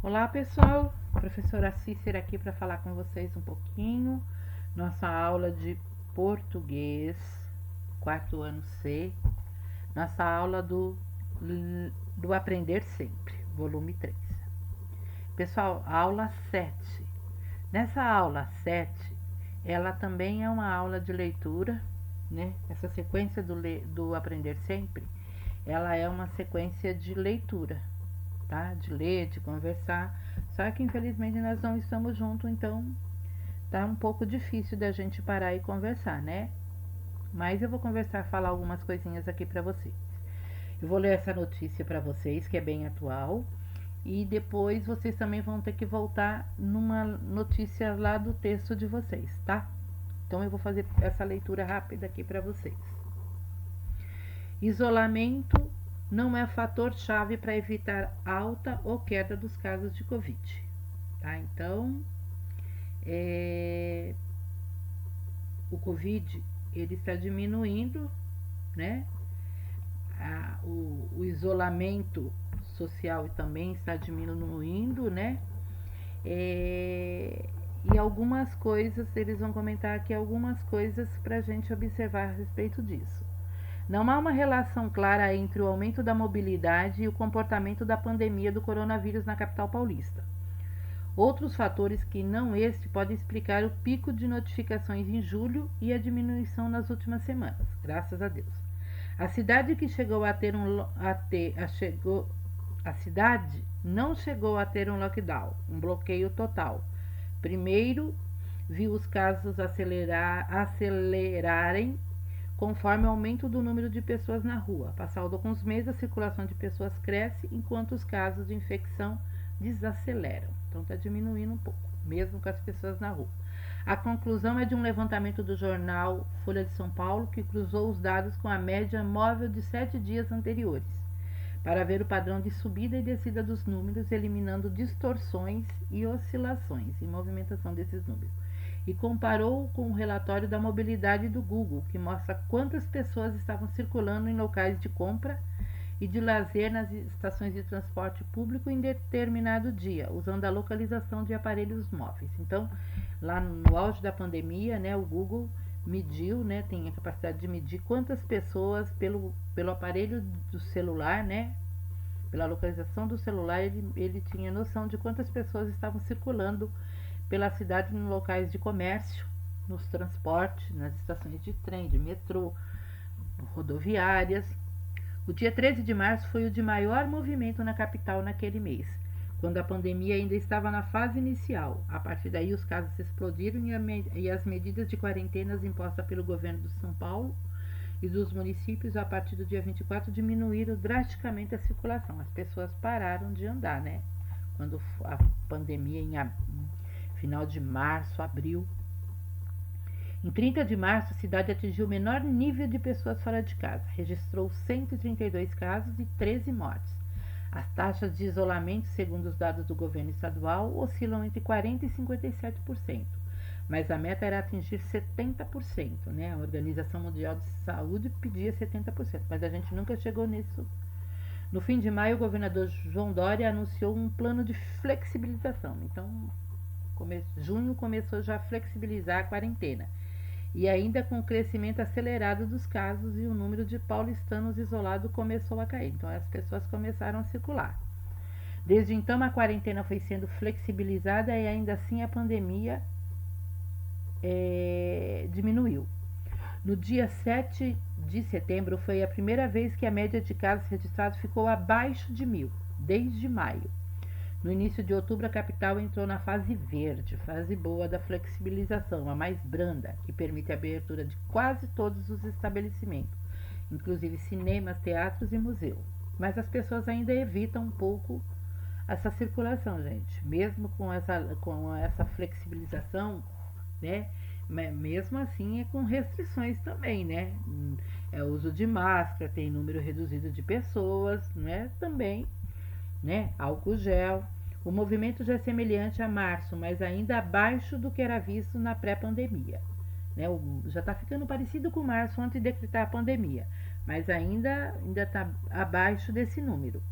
Olá pessoal, professora Cícera aqui para falar com vocês um pouquinho. Nossa aula de português, quarto ano C, nossa aula do Aprender Sempre, volume 3. Pessoal, aula 7. Nessa aula 7, ela também é uma aula de leitura, né? Essa sequência do Aprender Sempre, ela é uma sequência de leitura, tá? De ler, de conversar. Só que infelizmente nós não estamos juntos, então tá um pouco difícil da gente parar e conversar, né? Mas eu vou conversar, falar algumas coisinhas aqui para vocês. Eu vou ler essa notícia para vocês, que é bem atual, e depois vocês também vão ter que voltar numa notícia lá do texto de vocês, tá? Então eu vou fazer essa leitura rápida aqui para vocês. Isolamento não é fator-chave para evitar alta ou queda dos casos de Covid. Tá? Então, o Covid ele está diminuindo, né? O isolamento social também está diminuindo, né? E algumas coisas, eles vão comentar aqui algumas coisas para a gente observar a respeito disso. Não há uma relação clara entre o aumento da mobilidade e o comportamento da pandemia do coronavírus na capital paulista. Outros fatores que não este podem explicar o pico de notificações em julho e a diminuição nas últimas semanas, graças a Deus. A cidade que chegou a ter a cidade não chegou a ter um lockdown, um bloqueio total. Primeiro, viu os casos acelerarem conforme o aumento do número de pessoas na rua. Passado alguns meses, a circulação de pessoas cresce, enquanto os casos de infecção desaceleram. Então está diminuindo um pouco, mesmo com as pessoas na rua. A conclusão é de um levantamento do jornal Folha de São Paulo, que cruzou os dados com a média móvel de 7 dias anteriores, para ver o padrão de subida e descida dos números, eliminando distorções e oscilações em movimentação desses números. E comparou com o relatório da mobilidade do Google, que mostra quantas pessoas estavam circulando em locais de compra e de lazer nas estações de transporte público em determinado dia, usando a localização de aparelhos móveis. Então, lá no auge da pandemia, né, o Google mediu, né, tem a capacidade de medir quantas pessoas pelo aparelho do celular, né, pela localização do celular, ele tinha noção de quantas pessoas estavam circulando pela cidade em locais de comércio, nos transportes, nas estações de trem, de metrô, rodoviárias. O dia 13 de março foi o de maior movimento na capital naquele mês, quando a pandemia ainda estava na fase inicial. A partir daí, os casos explodiram e as medidas de quarentenas impostas pelo governo de São Paulo e dos municípios a partir do dia 24 diminuíram drasticamente a circulação. As pessoas pararam de andar, né? Quando a pandemia em final de março, abril. Em 30 de março, a cidade atingiu o menor nível de pessoas fora de casa. Registrou 132 casos e 13 mortes. As taxas de isolamento, segundo os dados do governo estadual, oscilam entre 40% e 57%. Mas a meta era atingir 70%, né? A Organização Mundial de Saúde pedia 70%, mas a gente nunca chegou nisso. No fim de maio, o governador João Dória anunciou um plano de flexibilização. Então, junho começou já a flexibilizar a quarentena. E ainda com o crescimento acelerado dos casos e o número de paulistanos isolados começou a cair. Então as pessoas começaram a circular. Desde então a quarentena foi sendo flexibilizada e ainda assim a pandemia diminuiu. No dia 7 de setembro foi a primeira vez que a média de casos registrados ficou abaixo de 1.000, desde maio. No início de outubro, a capital entrou na fase verde, fase boa da flexibilização, a mais branda, que permite a abertura de quase todos os estabelecimentos, inclusive cinemas, teatros e museus. Mas as pessoas ainda evitam um pouco essa circulação, gente. Mesmo com essa flexibilização, né? Mesmo assim é com restrições também, né? É o uso de máscara, tem número reduzido de pessoas, né? Também, né? Álcool gel. O movimento já é semelhante a março, mas ainda abaixo do que era visto na pré-pandemia. Né? Já está ficando parecido com março antes de decretar a pandemia, mas ainda está abaixo desse número.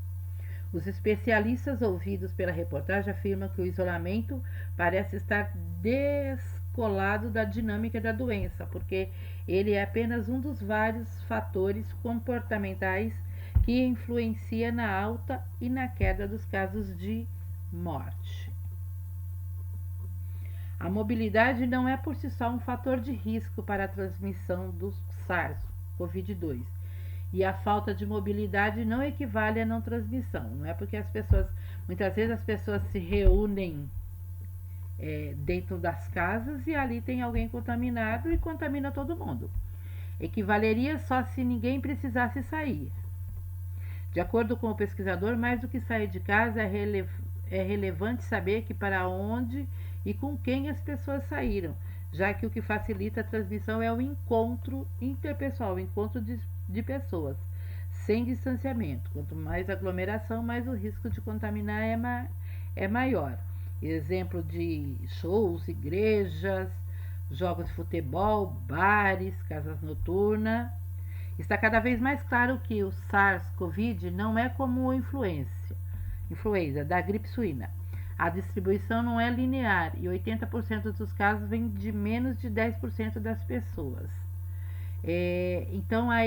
Os especialistas ouvidos pela reportagem afirmam que o isolamento parece estar descolado da dinâmica da doença, porque ele é apenas um dos vários fatores comportamentais que influencia na alta e na queda dos casos de morte. A mobilidade não é por si só um fator de risco para a transmissão do SARS-CoV-2. E a falta de mobilidade não equivale a não transmissão. Não é porque muitas vezes as pessoas se reúnem dentro das casas e ali tem alguém contaminado e contamina todo mundo. Equivaleria só se ninguém precisasse sair. De acordo com o pesquisador, mais do que sair de casa, é relevante saber que para onde e com quem as pessoas saíram, já que o que facilita a transmissão é o encontro interpessoal, o encontro de pessoas, sem distanciamento. Quanto mais aglomeração, mais o risco de contaminar é maior. Exemplo de shows, igrejas, jogos de futebol, bares, casas noturnas. Está cada vez mais claro que o SARS-CoV não é como a influenza da gripe suína. A distribuição não é linear e 80% dos casos vem de menos de 10% das pessoas. Então há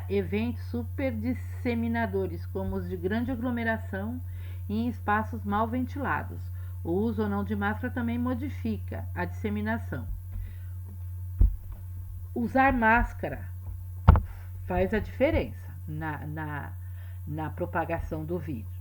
eventos super disseminadores, como os de grande aglomeração em espaços mal ventilados. O uso ou não de máscara também modifica a disseminação. Usar máscara faz a diferença na propagação do vírus,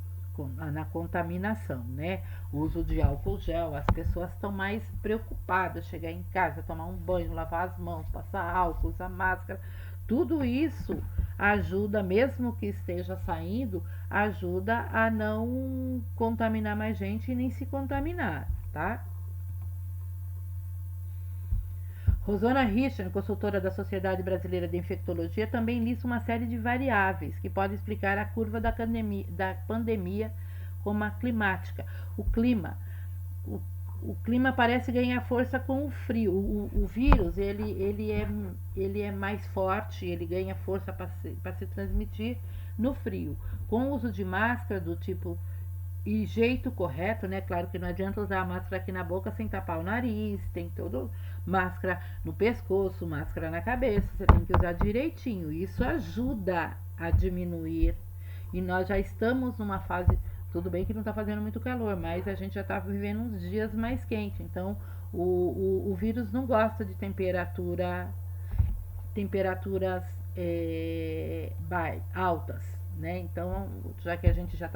na contaminação, né? O uso de álcool gel, as pessoas estão mais preocupadas, chegar em casa, tomar um banho, lavar as mãos, passar álcool, usar máscara. Tudo isso ajuda, mesmo que esteja saindo, ajuda a não contaminar mais gente e nem se contaminar, tá? Rosana Richard, consultora da Sociedade Brasileira de Infectologia, também lista uma série de variáveis que podem explicar a curva da pandemia, como a climática. O clima parece ganhar força com o frio. O vírus ele é mais forte, ele ganha força para se transmitir no frio. Com o uso de máscara do tipo e jeito correto, né? Claro que não adianta usar a máscara aqui na boca sem tapar o nariz, tem todo máscara no pescoço, máscara na cabeça, você tem que usar direitinho. Isso ajuda a diminuir. E nós já estamos numa fase, tudo bem que não está fazendo muito calor, mas a gente já está vivendo uns dias mais quentes. Então, o vírus não gosta de temperaturas altas, né? Então, já que a gente já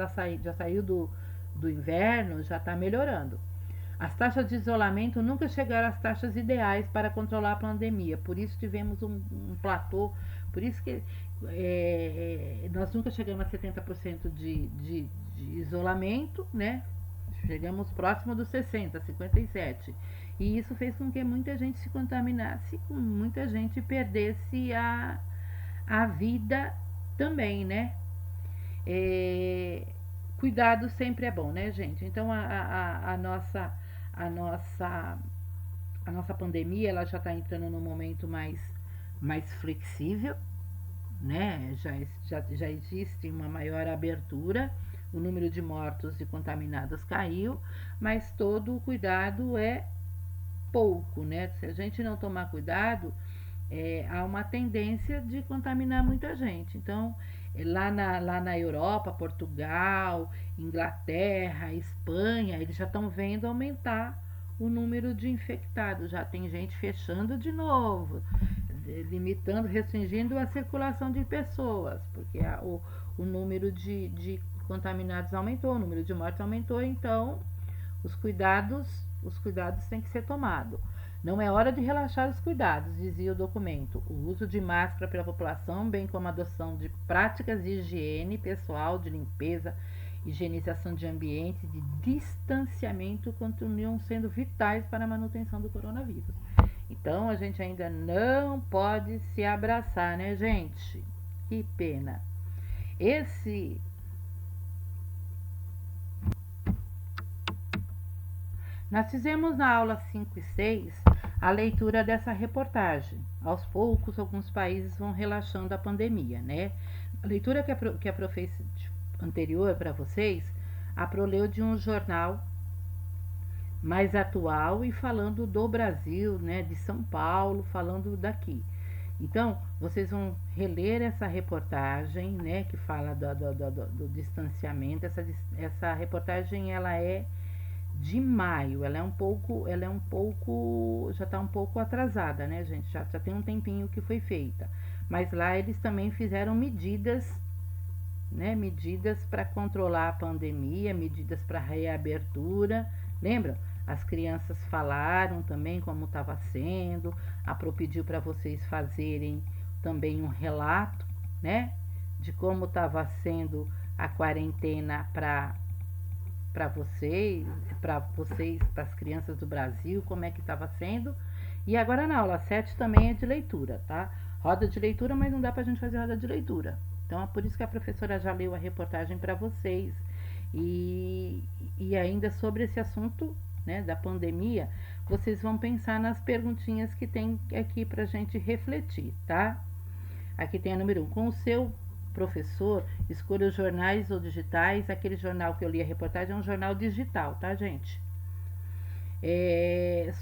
saiu do inverno, já está melhorando. As taxas de isolamento nunca chegaram às taxas ideais para controlar a pandemia, por isso tivemos um platô, por isso que nós nunca chegamos a 70% de isolamento, né? Chegamos próximo dos 60%, 57%. E isso fez com que muita gente se contaminasse, com muita gente perdesse a vida também, né? Cuidado sempre é bom, né, gente? Então a nossa pandemia ela já está entrando num momento mais flexível, né? Já existe uma maior abertura, o número de mortos e contaminados caiu, mas todo o cuidado é pouco, né? Se a gente não tomar cuidado, há uma tendência de contaminar muita gente. Então, lá na Europa, Portugal, Inglaterra, Espanha, eles já estão vendo aumentar o número de infectados. Já tem gente fechando de novo, limitando, restringindo a circulação de pessoas, porque o número de contaminados aumentou, o número de mortes aumentou, então os cuidados têm que ser tomados. Não é hora de relaxar os cuidados, dizia o documento. O uso de máscara pela população, bem como a adoção de práticas de higiene pessoal, de limpeza, higienização de ambiente, de distanciamento, continuam sendo vitais para a manutenção do coronavírus. Então, a gente ainda não pode se abraçar, né, gente? Que pena. Nós fizemos na aula 5 e 6 a leitura dessa reportagem. Aos poucos, alguns países vão relaxando a pandemia, né? A leitura que a prof anterior para vocês, a Pro leu de um jornal mais atual e falando do Brasil, né, de São Paulo, falando daqui. Então, vocês vão reler essa reportagem, né, que fala do distanciamento. Essa reportagem, ela é de maio, ela é um pouco, já está um pouco atrasada, né, gente? Já tem um tempinho que foi feita. Mas lá eles também fizeram medidas, né, medidas para controlar a pandemia, medidas para reabertura. Lembram? As crianças falaram também como estava sendo. A Pro pediu para vocês fazerem também um relato, né, de como estava sendo a quarentena para vocês, para as crianças do Brasil, como é que estava sendo. E agora na aula 7 também é de leitura, tá? Roda de leitura, mas não dá pra gente fazer roda de leitura. Então é por isso que a professora já leu a reportagem para vocês. E ainda sobre esse assunto, né, da pandemia, vocês vão pensar nas perguntinhas que tem aqui pra gente refletir, tá? Aqui tem a número 1. Com o seu professor, escolha os jornais ou digitais. Aquele jornal que eu li a reportagem é um jornal digital, tá, gente?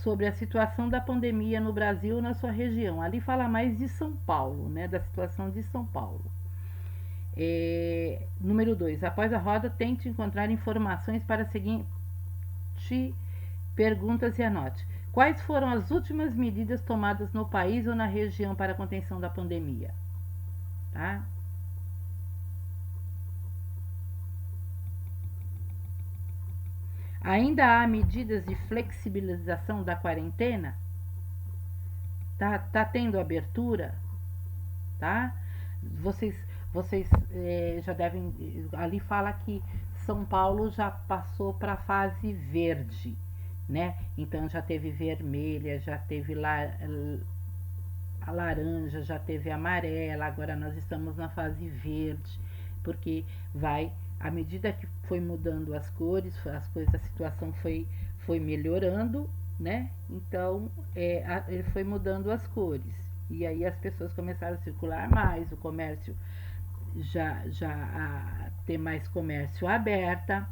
Sobre a situação da pandemia no Brasil, na sua região. Ali fala mais de São Paulo, né? Da situação de São Paulo. Número 2. Após a roda, tente encontrar informações para a seguinte perguntas e anote. Quais foram as últimas medidas tomadas no país ou na região para a contenção da pandemia? Tá? Ainda há medidas de flexibilização da quarentena? Tá tendo abertura? Tá? Vocês já devem. Ali fala que São Paulo já passou para a fase verde, né? Então já teve vermelha, já teve a laranja, já teve a amarela, agora nós estamos na fase verde, porque vai, à medida que foi mudando as cores, as coisas, a situação foi melhorando, né? Então ele foi mudando as cores. E aí as pessoas começaram a circular mais, o comércio já a ter mais comércio aberta.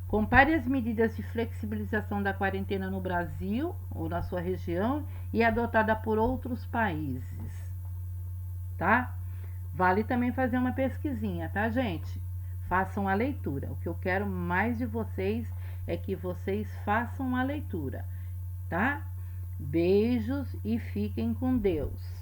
Compare as medidas de flexibilização da quarentena no Brasil ou na sua região e adotada por outros países, tá? Vale também fazer uma pesquisinha, tá, gente? Façam a leitura. O que eu quero mais de vocês é que vocês façam a leitura, tá? Beijos e fiquem com Deus.